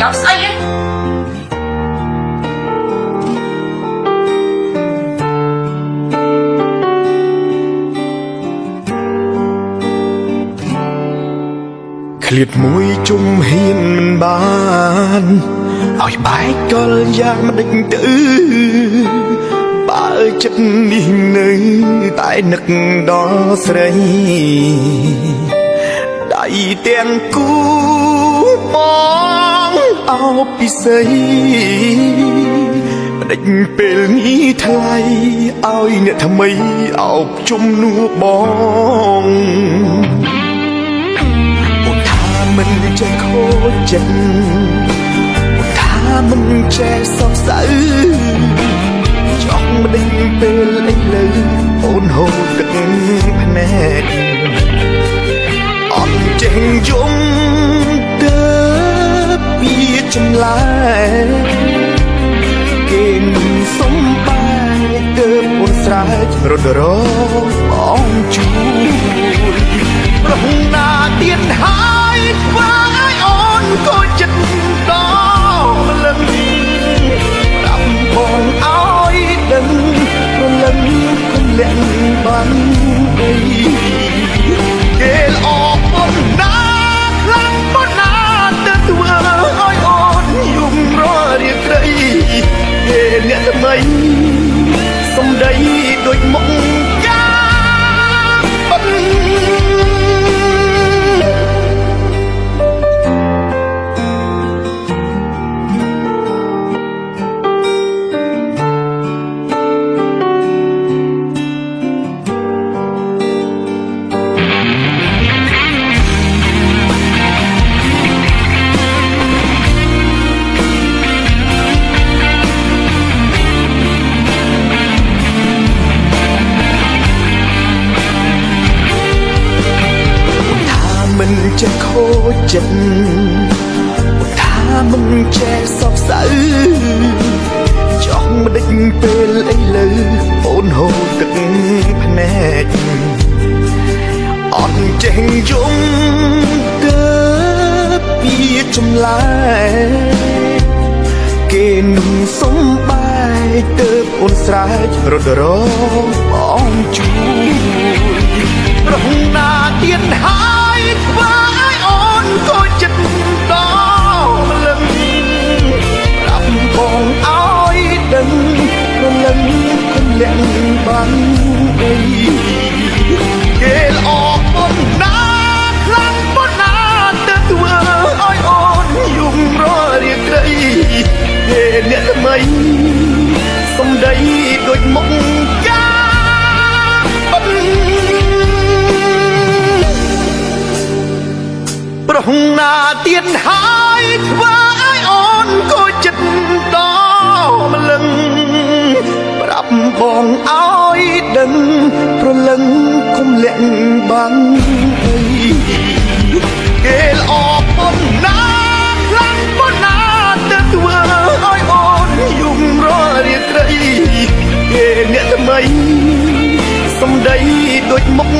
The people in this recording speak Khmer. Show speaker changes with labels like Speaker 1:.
Speaker 1: ញស្អី
Speaker 2: ឃ្លាតមួយជុំហ៊ានមិនបានឲ្យបែកកលយ៉ាងមិនដេចទៅបើចិត្តនេះនៅតែនឹកដល់ស្រីដៃទាំងគូបងអោបពិសីមិនដេចពេលនេះថ្លៃឲ្យអ្នកថ្មីអោបជំនួសបងមិនចេះខូចចិត្តថាមិនចេះសោកសៅចង់មិនដឹងពេលអីលើអូនហូរទឹកភ្នែកអត់ចេះយំទៅពីចម្លែគេមិនសំបាយទៅអូនស្រែករត់រងបងជួយប្រហណាទៀតហើយធ្វើឲ្យអូនក៏ចិត្តដល់លឹងតាមបងឲ្យដឹងព្រលឹងគំលាក់បានអីគេល្អប៉ុណ្ណាខ្លាំងប៉ុណ្ណាទៅធ្វើឲ្យអូនយំររាក្រីគេអ្នកថ្មីសំដីដូចមុខមិនចេះខូចចិត្តថាមិនចេះសោកសៅចង់មិនដេចពេលអីលើអូនហូរទឹកភ្នែកអត់ចេះយំទៅពីចម្លែគេនឹងសំបាយទៅអូនស្រែករត់រងបងជួយប្រហណាទៀតហើយធ្វើឲ្យអូនក៏ចិត្តដល់លឹងប្រាប់បងឲ្យដឹងព្រលឹងគំលាក់បានអីគេល្អប៉ុណ្ណាខ្លាំងប៉ុណ្ណាទៅធ្វើឲ្យអូនយំររាក្រីគេអ្នកថ្មីសំដីដូចមុខប្រហណាទៀតហើយធ្វើឲ្យអូនក៏ចិត្តដល់ម្លឹងប្រាប់បងឲ្យដឹងព្រលឹងគុំលាក់បានអីគេល្អប៉ុណ្ណាខ្លាំងប៉ុណ្ណាទៅធ្វើឲ្យអូនយំររាក្រីគេអ្នកថ្មីសំដីដូចមុខ